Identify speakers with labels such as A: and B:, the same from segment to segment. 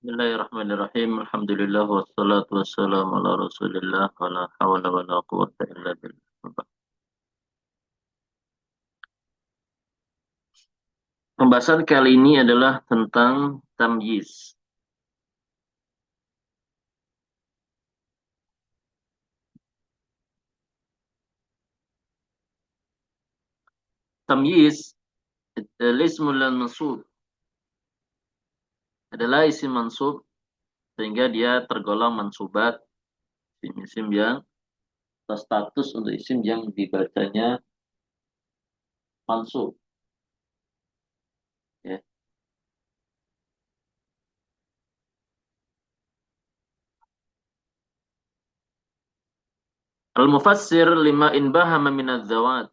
A: Bismillahirrahmanirrahim. Alhamdulillah wassalatu wassalamu ala Rasulillah wa la hawla wa la quwwata illa billah. Pembahasan kali ini adalah tentang tamyiz. Tamyiz ismul mansub adalah isim mansub sehingga dia tergolong mansubat, isim yang atau status untuk isim yang dibacanya mansub, ya. Al-mufassir lima in bahama min zawat,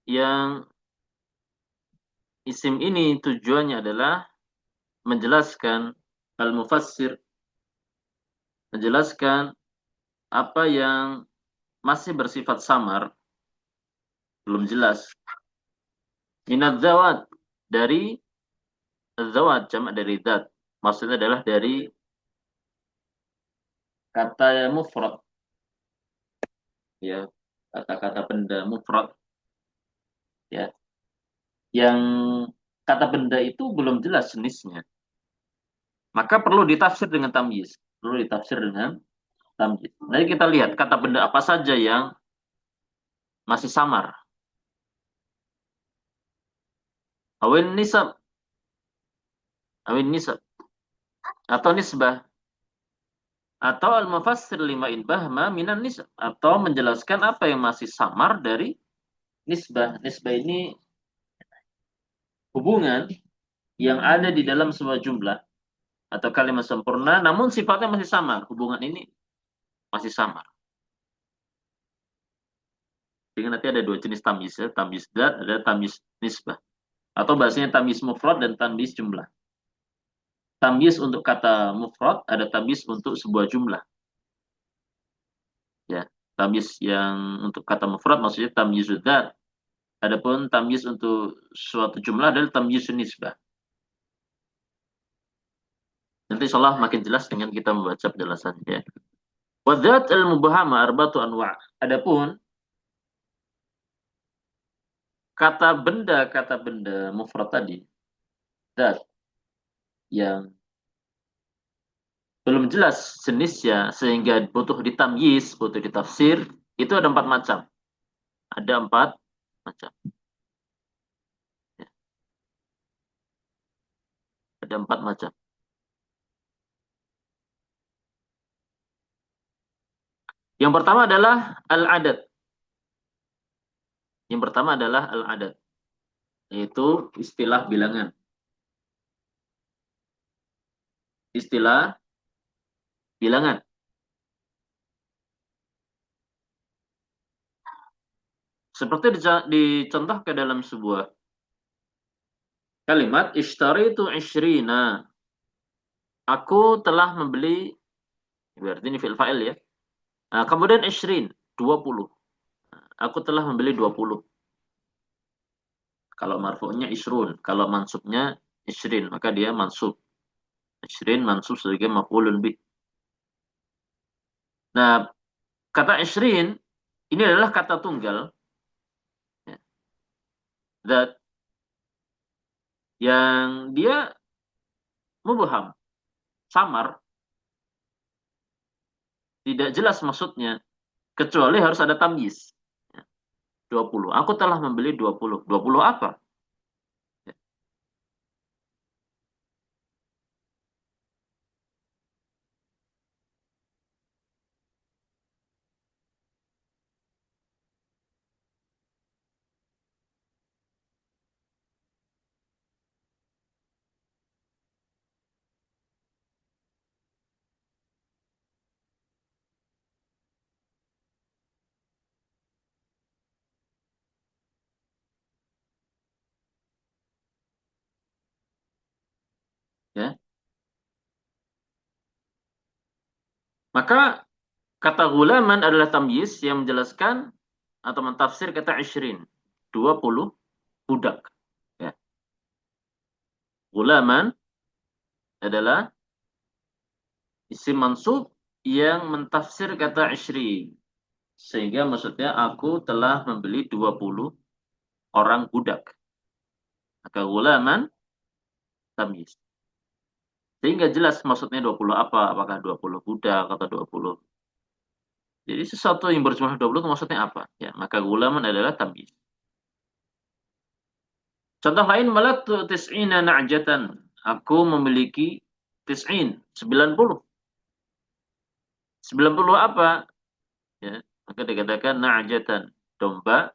A: yang isim ini tujuannya adalah menjelaskan, al-mufassir menjelaskan apa yang masih bersifat samar, belum jelas. Minadz zawat, dari zawat, jamak dari zat. Maksudnya adalah dari kata mufrad, ya, kata-kata benda mufrad, ya, yang kata benda itu belum jelas jenisnya. Maka perlu ditafsir dengan tamyiz. Perlu ditafsir dengan tamyiz. Nanti kita lihat kata benda apa saja yang masih samar. Awin nisab, awin nisab, atau nisbah, atau al-mufassir lima in bahma minan nisab, atau menjelaskan apa yang masih samar dari nisbah. Nisbah ini hubungan yang ada di dalam sebuah jumlah atau kalimat sempurna, namun sifatnya masih samar. Hubungan ini masih samar. Jadi nanti ada dua jenis tamyiz, ya. Tamyiz dzat, ada tamyiz nisbah. Atau bahasanya tamyiz mufrad dan tamyiz jumlah. Tamyiz untuk kata mufrad, ada tamyiz untuk sebuah jumlah. Ya, tamyiz yang untuk kata mufrad maksudnya tamyiz dzat. Adapun tamyiz untuk suatu jumlah adalah tamyiz nisbah. Nanti insyaallah makin jelas dengan kita membaca penjelasannya. Wadzat al-mubahama arbatu anwa'. Adapun kata benda mufrad tadi, zat yang belum jelas jenisnya sehingga butuh ditamyiz, butuh ditafsir, itu ada empat macam. Ada empat macam. Ya, ada empat macam. Yang pertama adalah al-adad. Yang pertama adalah al-adad, yaitu istilah bilangan. Istilah bilangan. Seperti dicontohkan dalam sebuah kalimat, ishtaritu ishrina. Aku telah membeli, berarti ini fi'il fa'il, ya. Nah, kemudian ishrin, 20. Aku telah membeli 20. Kalau marfu'nya isrun, kalau mansubnya ishrin, maka dia mansub. Ishrin mansub sebagai maf'ulun bih. Nah, kata ishrin ini adalah kata tunggal, ya, zat yang dia mubham, samar, tidak jelas maksudnya, kecuali harus ada tamyiz. Ya, 20. Aku telah membeli 20. 20 apa? Ya, ya. Maka kata gulaman adalah tamyiz yang menjelaskan atau mentafsir kata ishrin. 20 budak. Ya. Gulaman adalah isim mansub yang mentafsir kata ishri. Sehingga maksudnya aku telah membeli 20 orang budak. Maka gulaman tamyiz. Sehingga jelas maksudnya 20 apa, apakah 20 budak atau 20. Jadi sesuatu yang berjumlah 20 itu maksudnya apa? Ya, maka gulaman adalah tamyiz. Contoh lain malaktu tis'ina na'jatan. Aku memiliki tis'in, 90. 90 apa? Ya, maka dikatakan na'jatan, domba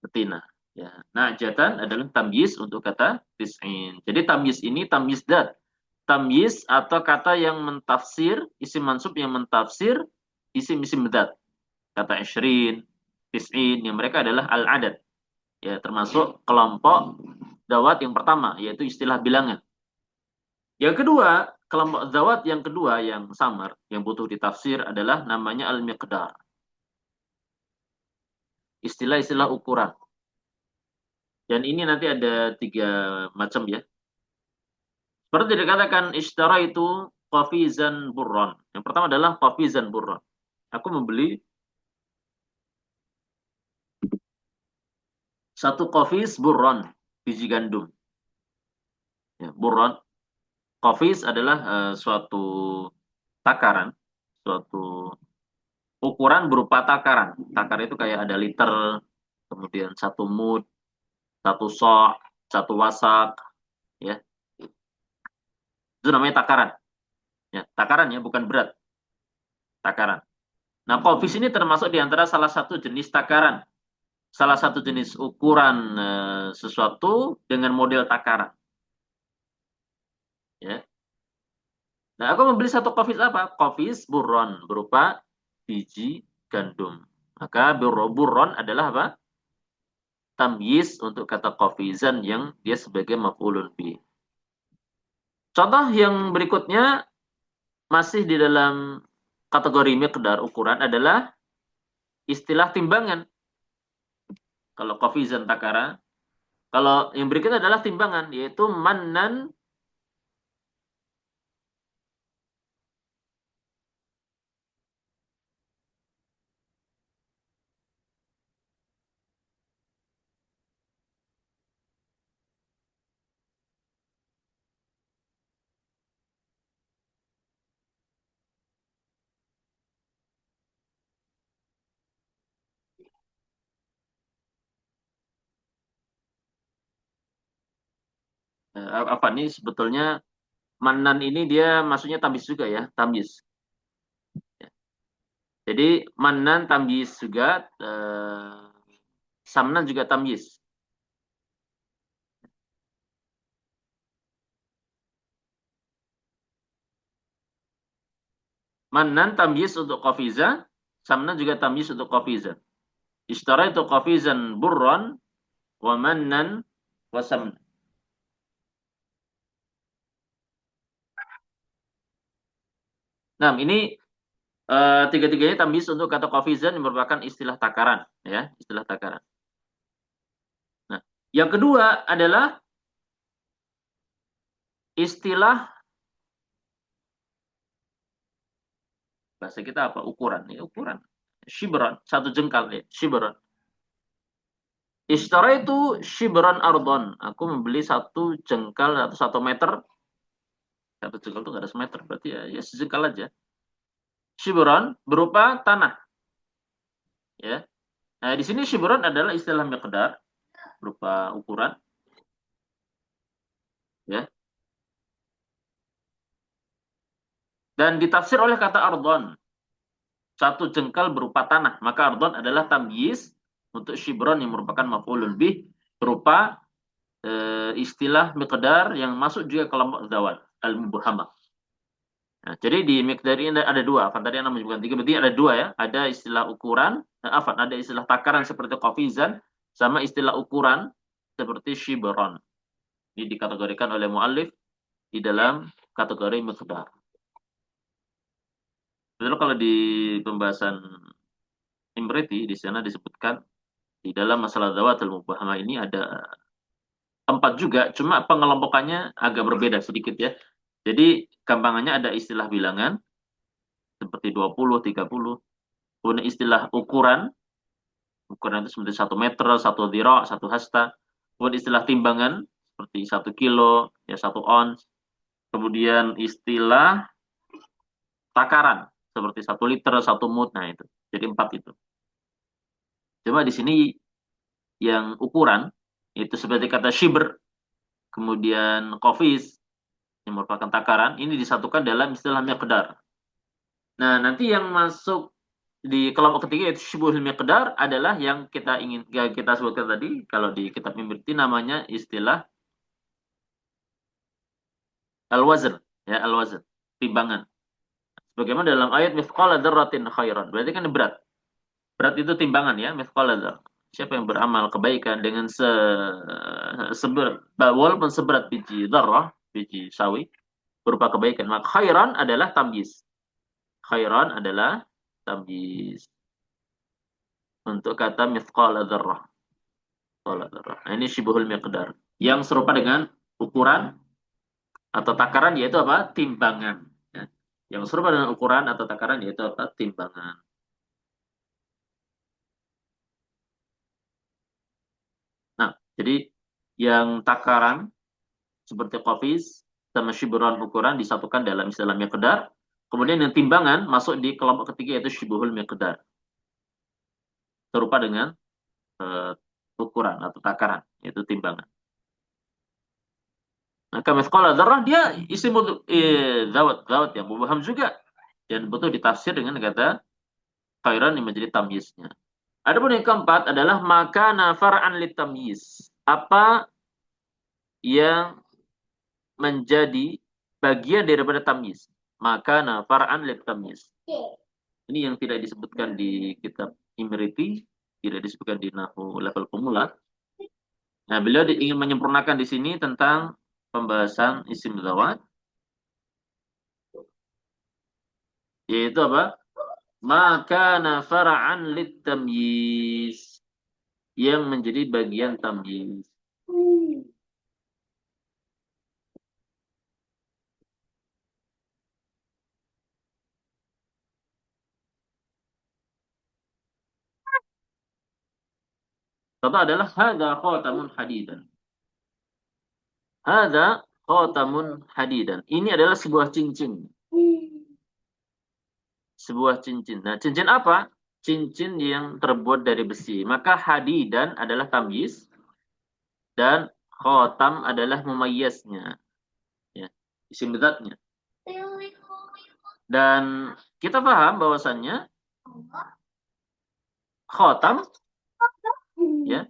A: betina. Ya, na'jatan adalah tamyiz untuk kata tis'in. Jadi tamyiz ini tamyiz dat. Tamyiz atau kata yang mentafsir, isim mansub yang mentafsir isim-isim dat. Kata ishrin, tis'in, yang mereka adalah al-adad. Ya, termasuk kelompok dawat yang pertama, yaitu istilah bilangan. Yang kedua, kelompok dawat yang kedua yang samar, yang butuh ditafsir adalah namanya al-miqdar. Istilah-istilah ukuran. Dan ini nanti ada 3 macam ya. Seperti dikatakan ishtara itu qafizan burron. Yang pertama adalah qafizan burron. Aku membeli satu qafiz burron, biji gandum. Ya, burron. Qafiz adalah suatu takaran, suatu ukuran berupa takaran. Takar itu kayak ada liter, kemudian satu mud, satu sok, satu wasak, ya. Itu namanya takaran. Ya, takaran ya, bukan berat. Takaran. Nah, qafis ini termasuk di antara salah satu jenis takaran. Salah satu jenis ukuran sesuatu dengan model takaran. Ya. Nah, aku membeli satu qafis apa? Qafis burron, berupa biji gandum. Maka burron adalah apa? Tamyiz untuk kata qafizan yang dia sebagai maf'ulun bih. Contoh yang berikutnya masih di dalam kategori miqdar ukuran adalah istilah timbangan. Kalau qafizan takara, kalau yang berikutnya adalah timbangan, yaitu mannan. Apa nih sebetulnya mannan ini dia maksudnya tamyiz juga ya, tamyiz. Jadi mannan tamyiz juga, samnan juga tamyiz. Mannan tamyiz untuk qafiza, samnan juga tamyiz untuk qafiza. Ishtara itu qafizan burran wa mannan wa samnan. Nah, ini tiga-tiganya tamyiz untuk kata qafizan yang merupakan istilah takaran, ya, istilah takaran. Nah, yang kedua adalah istilah bahasa kita apa? Ukuran, ya, ukuran. Shibran, satu jengkal ya, shibran. Ishtara itu shibran ardon. Aku membeli satu jengkal atau 1 meter. Satu jengkal itu nggak ada semeter, berarti ya, ya sejengkal aja. Shibran berupa tanah, ya. Nah, di sini shibran adalah istilah miqdar, berupa ukuran, ya. Dan ditafsir oleh kata ardon, satu jengkal berupa tanah. Maka ardon adalah tamyiz untuk shibran yang merupakan maf'ulun bih, berupa istilah miqdar yang masuk juga kelompok zawat al-mubhamah. Nah, jadi di miqdar ini ada 2. Kan tadi namanya bukan 3, berarti ada 2 ya. Ada istilah ukuran, ada istilah takaran seperti qafizan, sama istilah ukuran seperti shibron. Ini dikategorikan oleh muallif di dalam kategori miqdar. Betul, kalau di pembahasan Imriti di sana disebutkan di dalam masalah zawatul mubhamah ini ada empat juga, cuma pengelompokannya agak berbeda sedikit ya. Jadi gampangannya ada istilah bilangan seperti 20, 30. Kemudian istilah ukuran, ukuran itu seperti 1 meter, 1 dhira', 1 hasta. Kemudian istilah timbangan seperti 1 kilo, ya 1 ons. Kemudian istilah takaran seperti 1 liter, 1 mud. Nah itu. Jadi empat itu. Cuma di sini yang ukuran itu seperti kata shibr, kemudian kofis yang merupakan takaran, ini disatukan dalam istilah miqdar. Nah, nanti yang masuk di kelompok ketiga yaitu syubuhul miqdar adalah yang kita ingin ya, kita sebutkan tadi kalau di kitab Mimriti namanya istilah al-wazn, ya al-wazn, timbangan. Bagaimana dalam ayat mithqala dzarratin khairan. Berarti kan berat. Berat itu timbangan ya, mithqala dzarrah. Siapa yang beramal kebaikan dengan seberat walaupun seberat biji dzarrah, biji sawi berupa kebaikan, maka khairan adalah tamyiz. Khairan adalah tamyiz untuk kata mithqala dzarrah. Nah, ini syibhul miqdar. Yang serupa dengan ukuran atau takaran yaitu apa? Timbangan. Ya. Yang serupa dengan ukuran atau takaran yaitu apa? Timbangan. Nah, jadi yang takaran seperti kofis sama syibran ukuran disatukan dalam istilah miqdar. Kemudian yang timbangan masuk di kelompok ketiga yaitu syibhul miqdar. Serupa dengan uh, ukuran atau takaran yaitu timbangan. Maka mithqala dzarrah dia isim zawat zawat yang mubham juga dan butuh ditafsir dengan kata khairan yang menjadi tamyiznya. Adapun yang keempat adalah makana far'an litamyiz. Apa yang menjadi bagian daripada tamyiz. Makana far'an litamyiz. Ini yang tidak disebutkan di kitab Imriti, tidak disebutkan di nahwu level pemula. Nah, beliau ingin menyempurnakan di sini tentang pembahasan isim zawat, yaitu apa? Maka fara'an litamyiz, yang menjadi bagian tamyiz. Contoh adalah hadza khatamun hadidan. Hadza khatamun hadidan. Ini adalah sebuah cincin. Sebuah cincin. Nah, cincin apa? Cincin yang terbuat dari besi. Maka hadidan adalah tamyiz dan khatam adalah mumayyaznya. Ya, isim dzatnya. Dan kita paham bahwasannya khatam ya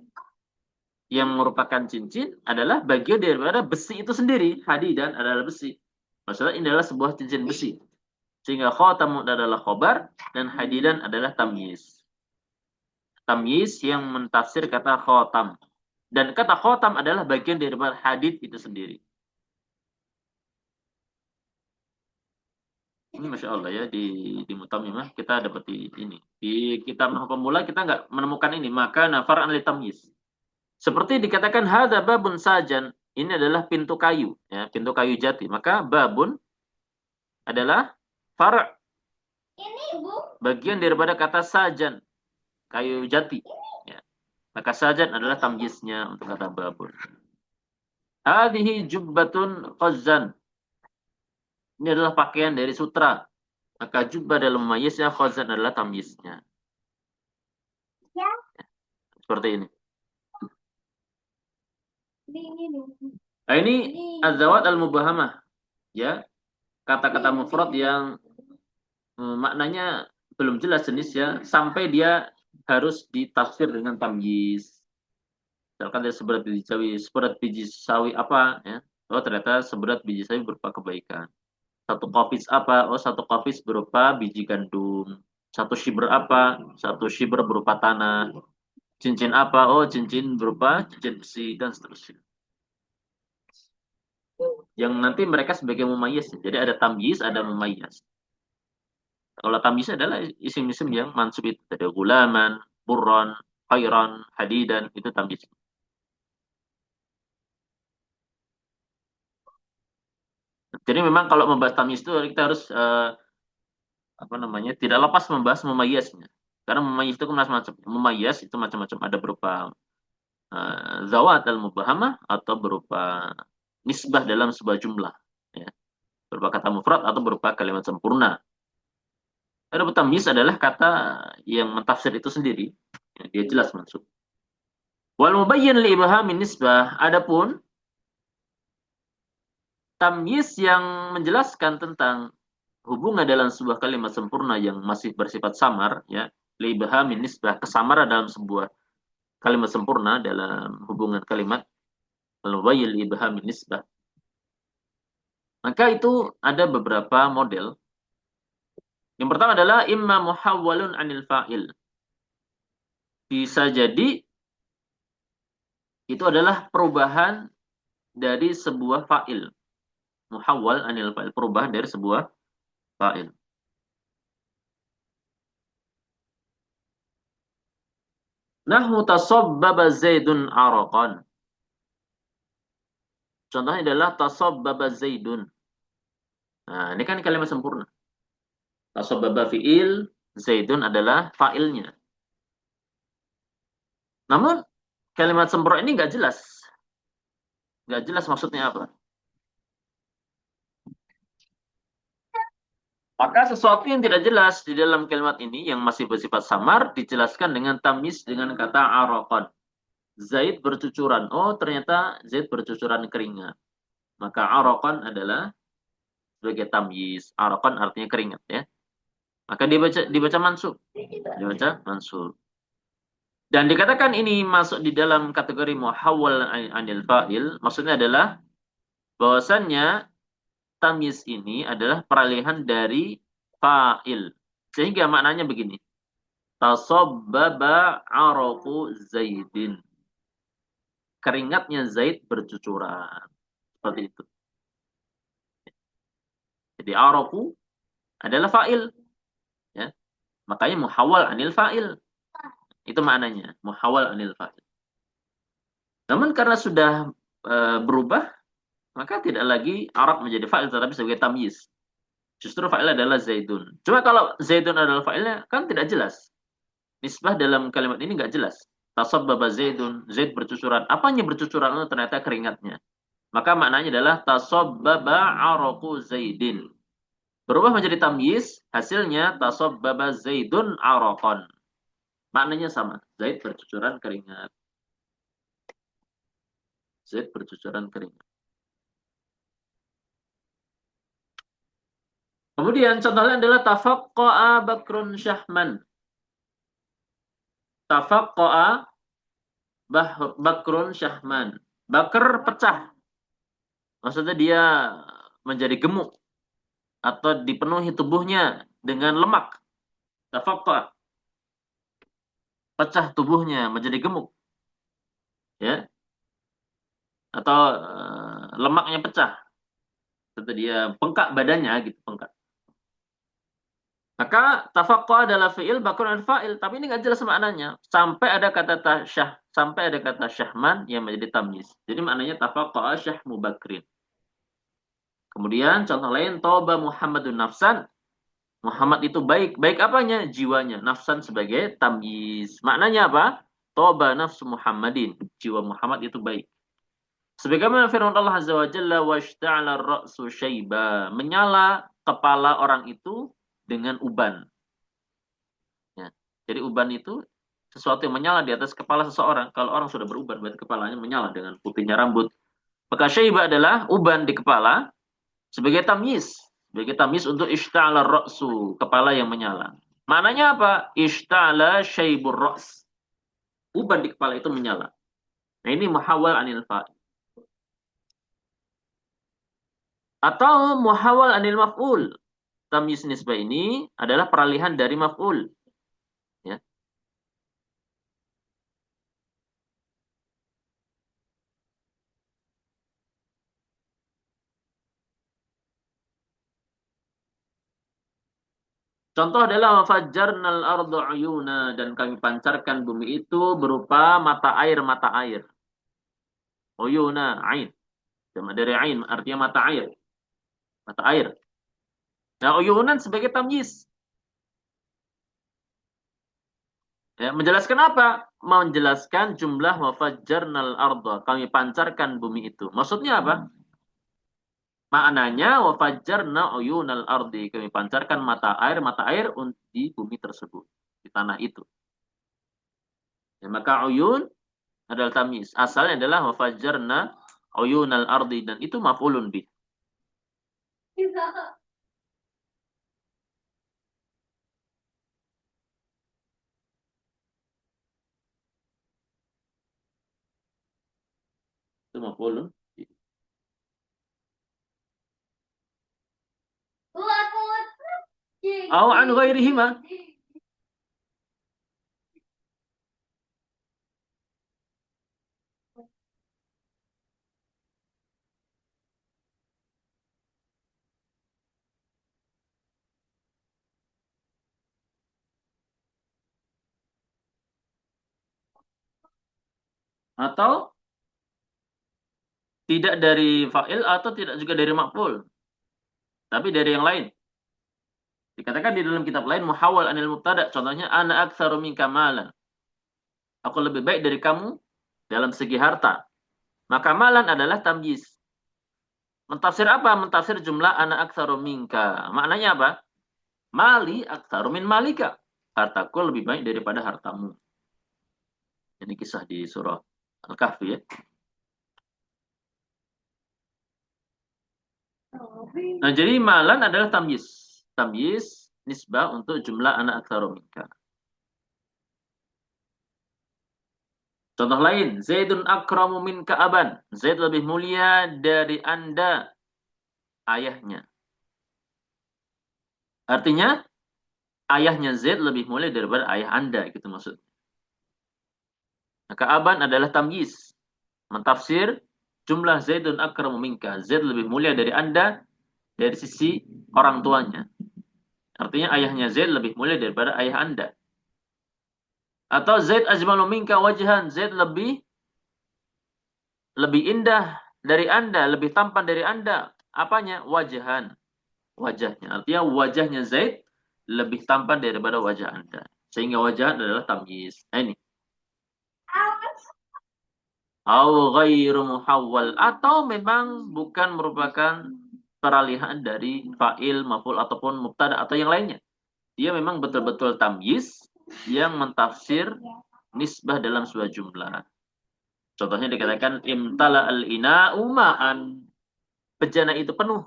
A: yang merupakan cincin adalah bagian daripada besi itu sendiri. Hadidan adalah besi. Maksudnya ini adalah sebuah cincin besi. Sehingga khatam adalah khobar dan hadidan adalah tamyiz. Tamyiz yang mentafsir kata khatam. Dan kata khatam adalah bagian daripada hadid itu sendiri. Ini Masya Allah ya, di Mutamimah kita dapat ini. Di kitab Nahwu Pemula kita nggak menemukan ini. Maka nafar an tamyiz. Seperti dikatakan hadza babun sajan. Ini adalah pintu kayu, ya, pintu kayu jati. Maka babun adalah far' bagian daripada kata sajan, kayu jati. Ya. Maka sajan adalah tamyiznya untuk kata babun. Hadhihi jubbatun qazzan. Ini adalah pakaian dari sutra. Maka jubbah dalam mayiznya, khazan adalah tamyiznya. Ya. Seperti ini. Nah, ini az-zawat al-mubahamah. Ya. Kata-kata mufrad yang maknanya belum jelas jenisnya sampai dia harus ditafsir dengan tamyiz. Misalkan dia seberat biji sawi apa ya. Oh, ternyata seberat biji sawi berupa kebaikan. Satu kofis apa? Oh, satu kofis berupa biji gandum. Satu shibr apa? Satu shibr berupa tanah. Cincin apa? Oh, cincin berupa cincin besi dan seterusnya. Yang nanti mereka sebagai mumayyiz. Jadi ada tamyiz, ada mumayyiz. Kalau tamyiz adalah isim-isim yang mansub itu. Ada gulaman, burron, khairan, hadidan, itu tamyiz. Jadi memang kalau membahas tamyiz itu kita harus apa namanya, tidak lepas membahas memayasnya. Karena memayas itu kan macam-macam. Memayas itu macam-macam. Ada berupa zawat al-mubahamah atau berupa nisbah dalam sebuah jumlah. Ya. Berupa kata mufrad atau berupa kalimat sempurna. Ada tamyiz adalah kata yang mentafsir itu sendiri. Ya, dia jelas maksud. Wal mubayyin li ibhamin nisbah. Adapun tamyiz yang menjelaskan tentang hubungan dalam sebuah kalimat sempurna yang masih bersifat samar, ya, li ibhamin nisbah, kesamaran dalam sebuah kalimat sempurna dalam hubungan kalimat, al mubayyin li ibhamin nisbah. Maka itu ada beberapa model. Yang pertama adalah imma muhawwalun anil fa'il. Bisa jadi itu adalah perubahan dari sebuah fa'il. Muhawwal anil fa'il, perubahan dari sebuah fa'il. Nahmu tasabbaba Zaidun araqan. Contohnya adalah tasabbaba Zaidun. Nah, ini kan kalimat sempurna. Tasabbaba fi'il, Zaidun adalah fa'ilnya. Namun kalimat sempurna ini nggak jelas. Nggak jelas maksudnya apa. Maka sesuatu yang tidak jelas di dalam kalimat ini yang masih bersifat samar dijelaskan dengan tamyiz dengan kata araqan. Zaid bercucuran. Oh, ternyata Zaid bercucuran keringat. Maka araqan adalah sebagai tamyiz. Araqan artinya keringat, ya. Maka dibaca mansub. Dibaca mansub. Dan dikatakan ini masuk di dalam kategori muhawwal anil fa'il. Maksudnya adalah bahwasannya tamyiz ini adalah peralihan dari fa'il. Sehingga maknanya begini. Tasabbaba araqu Zaidin. Keringatnya Zaid bercucuran. Seperti itu. Jadi araqu adalah fa'il. Ya. Makanya muhawwal anil fa'il. Itu maknanya. Muhawwal anil fa'il. Namun karena sudah berubah, maka tidak lagi Arab menjadi fa'il tetapi sebagai tamyiz. Justru fa'il adalah Zaidun. Cuma kalau Zaidun adalah fa'ilnya kan tidak jelas. Nisbah dalam kalimat ini nggak jelas. Tasabbaba Zaidun, Zaid bercucuran. Apanya bercucuran? Oh, ternyata keringatnya. Maka maknanya adalah tasabbaba araqu Zaidin. Berubah menjadi tamyiz, hasilnya tasabbaba Zaidun araqan. Maknanya sama. Zaid bercucuran keringat. Zaid bercucuran keringat. Kemudian contohnya adalah tafaqqa'a Bakrun Syahman. Tafaqqa'a Bakrun Syahman. Bakr pecah. Maksudnya dia menjadi gemuk atau dipenuhi tubuhnya dengan lemak. Tafaqqa'a, pecah tubuhnya menjadi gemuk. Ya. Atau lemaknya pecah. Atau dia bengkak badannya gitu, bengkak. Maka tafaqqa adalah fi'il bakrun fa'il, tapi ini nggak jelas maknanya. Sampai ada kata syahman yang menjadi tamyiz. Jadi maknanya tafaqqa syahmu bakrin. Kemudian contoh lain toba Muhammadun nafsan. Muhammad itu baik. Baik apanya? Jiwanya. Nafsan sebagai tamyiz. Maknanya apa? Toba nafsu Muhammadin. Jiwa Muhammad itu baik. Sebagaimana firman Allah Azza wa Jalla washta'ala ar-ra'su syaiba. Menyala kepala orang itu dengan uban. Ya. Jadi uban itu sesuatu yang menyala di atas kepala seseorang. Kalau orang sudah beruban, berarti kepalanya menyala dengan putihnya rambut. Maka syaiba adalah uban di kepala sebagai tamyiz. Sebagai tamyiz untuk ishta'ala ra'su, kepala yang menyala. Maknanya apa? Ishta'ala syaibur ra's. Uban di kepala itu menyala. Nah ini muhawwal anil fa'il. Atau muhawwal anil maf'ul. Tamyiz nisbah ini adalah peralihan dari maf'ul. Ya. Contoh adalah wafajjarnal ardu uyuna, dan kami pancarkan bumi itu berupa mata air. Uyuna, ain. Sama dari ain artinya mata air. mata air. Nah, uyunan sebagai tamyiz. Ya, menjelaskan apa? Menjelaskan jumlah wafajjarnal arda. Kami pancarkan bumi itu. Maksudnya apa? Maknanya wafajjarna uyunal ardi. Kami pancarkan mata air di bumi tersebut, di tanah itu. Ya, maka uyun adalah tamyiz. Asalnya adalah wafajjarna uyunal ardi dan itu maf'ulun bih. Itu maf'ulun bih. Au an ghairihima. Atau tidak dari fa'il atau tidak juga dari maf'ul, tapi dari yang lain. Dikatakan di dalam kitab lain muhawwal anil mubtada, contohnya ana aktsaru minka malan. Aku lebih baik dari kamu dalam segi harta. Maka malan adalah tamyiz. Mentafsir apa? Mentafsir jumlah ana aktsaru minka. Maknanya apa? Mali aktsaru min malika. Hartaku lebih baik daripada hartamu. Ini kisah di surah Al-Kahfi ya. Nah, jadi malan adalah tamyiz. Tamyiz nisbah untuk jumlah ana aktsaru minka. Contoh lain, Zaidun akramu min ka'aban. Zaid lebih mulia dari Anda, ayahnya. Artinya, ayahnya Zaid lebih mulia daripada ayah Anda, gitu maksud. Nah, ka'aban adalah tamyiz. Mentafsir jumlah Zaidun akramu minka. Zaid lebih mulia dari Anda dari sisi orang tuanya. Artinya ayahnya Zaid lebih mulia daripada ayah Anda. Atau Zaid ajmalu minka wajhan. Zaid lebih indah dari Anda, lebih tampan dari Anda. Apanya? Wajhan. Wajahnya. Artinya wajahnya Zaid lebih tampan daripada wajah Anda. Sehingga wajah adalah tamyiz. Nah, ini. Au ghairu muhawwal. Atau memang bukan merupakan peralihan dari fa'il, maf'ul, ataupun mubtada atau yang lainnya. Dia memang betul-betul tamyiz yang mentafsir nisbah dalam sebuah jumlah. Contohnya dikatakan imtala al-ina'u ma'an. Bejana itu penuh.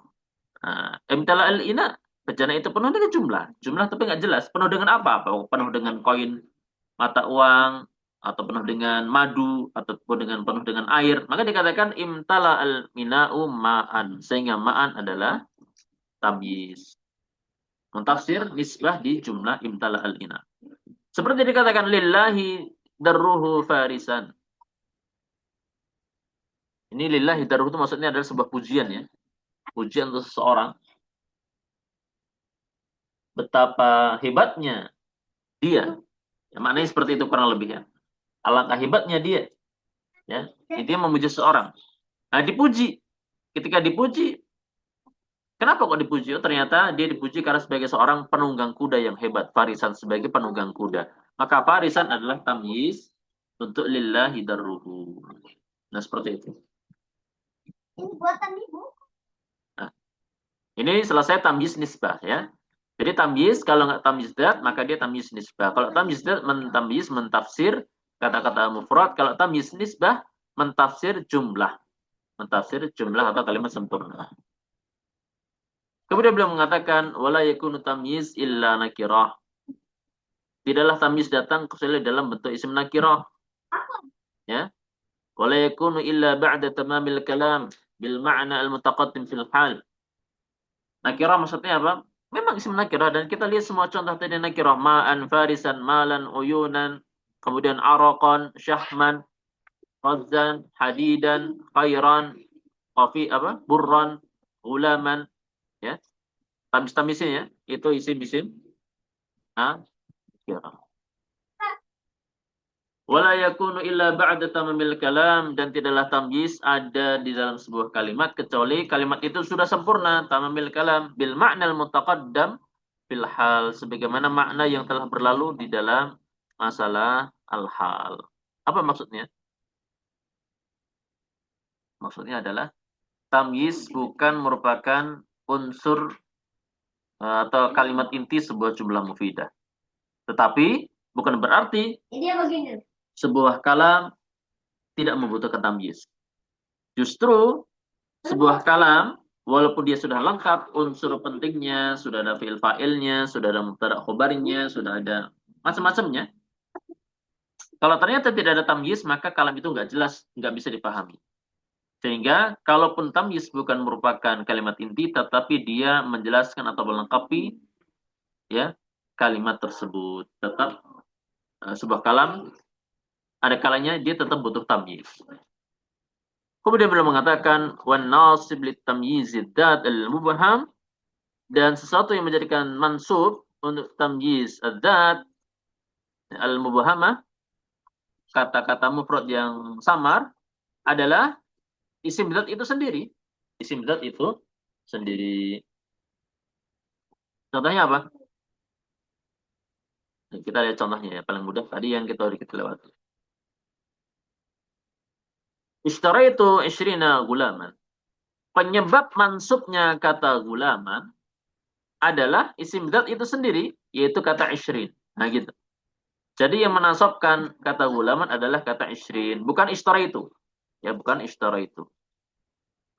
A: Nah, imtala al-ina, bejana itu penuh dengan jumlah. Jumlah tapi nggak jelas. Penuh dengan apa? Penuh dengan koin mata uang, atau penuh dengan madu, ataupun penuh dengan air. Maka dikatakan imtala al-mina'u ma'an. Sehingga ma'an adalah tamyiz. Mentafsir nisbah di jumlah imtala al-ina. Seperti dikatakan lillahi darruhu farisan. Ini lillahi darruhu itu maksudnya adalah sebuah pujian ya. Pujian untuk seseorang. Betapa hebatnya dia. Ya, maknanya seperti itu kurang lebih ya. Alangkah hebatnya dia. Ya, dia memuji seseorang. Nah, dipuji. Ketika dipuji, kenapa kok dipuji? Oh, ternyata dia dipuji karena sebagai seorang penunggang kuda yang hebat. Farisan sebagai penunggang kuda. Maka farisan adalah tamyiz untuk lillahi darruhu. Nah, seperti itu. Ini buatan ibu. Nah, ini selesai tamyiz nisbah ya. Jadi tamyiz, kalau nggak tamyiz dat, maka dia tamyiz nisbah. Kalau tamyiz dat, tamyiz mentafsir kata-kata mufrad. Kalau tamyiz nisbah, mentafsir jumlah. Mentafsir jumlah atau kalimat sempurna. Kemudian beliau mengatakan, wala yakunu tamyiz illa nakirah. Tidaklah tamyiz datang kecuali dalam bentuk isim nakirah. Ya. Wala yakunu illa ba'da tamamil kalam bil ma'na al-mutaqaddim fil hal. Nakirah maksudnya apa? Memang isim nakirah dan kita lihat semua contoh tadi nakirah. Ma'an, farisan, malan, uyunan, kemudian araqan, syahman, qazzan, hadidan, khairan, qafi apa? Burran, ulaman, ya. Tamis-tamisnya ya, itu isim-isim nakirah. Wala yakunu illa ba'da tamamil kalam, dan tidaklah tamyiz ada di dalam sebuah kalimat kecuali kalimat itu sudah sempurna, tamamil kalam bil ma'nal mutaqaddam fil hal, sebagaimana makna yang telah berlalu di dalam masalah al-hal. Apa maksudnya? Maksudnya adalah tamyiz bukan merupakan unsur atau kalimat inti sebuah jumlah mufidah. Tetapi bukan berarti sebuah kalam tidak membutuhkan tamyiz. Justru sebuah kalam, walaupun dia sudah lengkap unsur pentingnya, sudah ada fi'il fa'ilnya, sudah ada mubtada khobarnya, sudah ada macam-macamnya. Kalau ternyata tidak ada tamyiz, maka kalam itu nggak jelas, nggak bisa dipahami. Sehingga kalaupun tamyiz bukan merupakan kalimat inti, tetapi dia menjelaskan atau melengkapi ya kalimat tersebut. Tetap sebuah kalam ada kalanya dia tetap butuh tamyiz. Kemudian beliau mengatakan wan nasib lit tamyizid dat al mubham, dan sesuatu yang menjadikan mansub untuk tamyiz adzat al mubhamah, kata-kata mufrad yang samar, adalah isim zat itu sendiri. Isim zat itu sendiri. Contohnya apa? Kita lihat contohnya ya, paling mudah tadi yang kita lewati. Ishtaraitu isyrina gulaman. Penyebab mansubnya kata gulaman adalah isim zat itu sendiri, yaitu kata isyrin. Nah gitu. Jadi yang menasabkan kata gulaman adalah kata isyrin, bukan ishtaraitu. Ya, bukan ishtaraitu.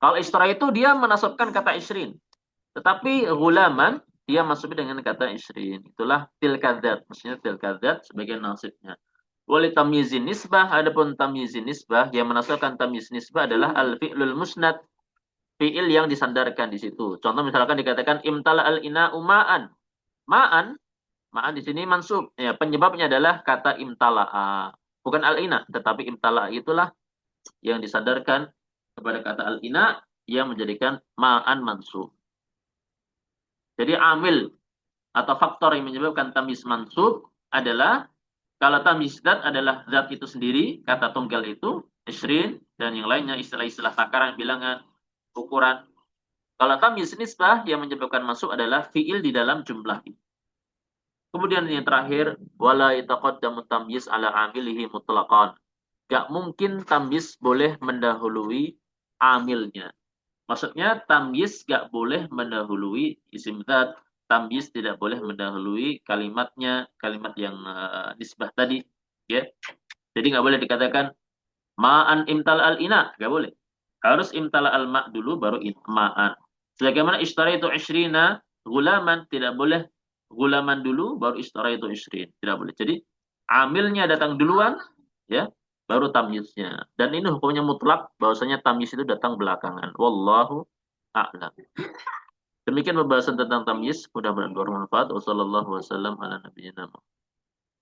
A: Kalau ishtaraitu dia menasabkan kata isyrin. Tetapi gulaman dia masuknya dengan kata isyrin. Itulah tilkadzat, maksudnya tilkadzat sebagai nasibnya. Wali tamyizin nisbah, adapun tamyizin nisbah yang menasabkan tamyiz nisbah adalah al-fi'lul musnad, fi'il yang disandarkan di situ. Contoh misalkan dikatakan imtala al-ina uma'an. Ma'an, ma'an di sini mansub. Ya, penyebabnya adalah kata imtala'a. Bukan al-ina, tetapi imtala'a itulah yang disandarkan kepada kata al-ina yang menjadikan ma'an mansub. Jadi amil atau faktor yang menyebabkan tamyiz mansub adalah kalau tamyiz zat adalah zat itu sendiri, kata tunggal itu, isrin, dan yang lainnya istilah-istilah takaran, bilangan, ukuran. Kalau tamyiz nisbah yang menyebabkan masuk adalah fiil di dalam jumlah itu. Kemudian yang terakhir, wala yataqaddamu tamyiz ala amilihi mutlaqan. Gak mungkin tamyiz boleh mendahului amilnya. Maksudnya tamyiz gak boleh mendahului isim zat, tamyiz tidak boleh mendahului kalimatnya, kalimat yang nisbah tadi, ya. Jadi nggak boleh dikatakan ma'an imtal al-ina, nggak boleh. Harus imtala al-ma' dulu baru ma'an. Sebagaimana ishtara itu isyrina gulaman, tidak boleh gulaman dulu baru ishtara itu isyrin, tidak boleh. Jadi amilnya datang duluan, ya, baru tamyiznya. Dan ini hukumnya mutlak, bahwasanya tamyiz itu datang belakangan. Wallahu a'lam. Demikian pembahasan tentang tamyiz, mudah-mudahan bermanfaat. Wassallallahu wasallam ala nabiyina Muhammad.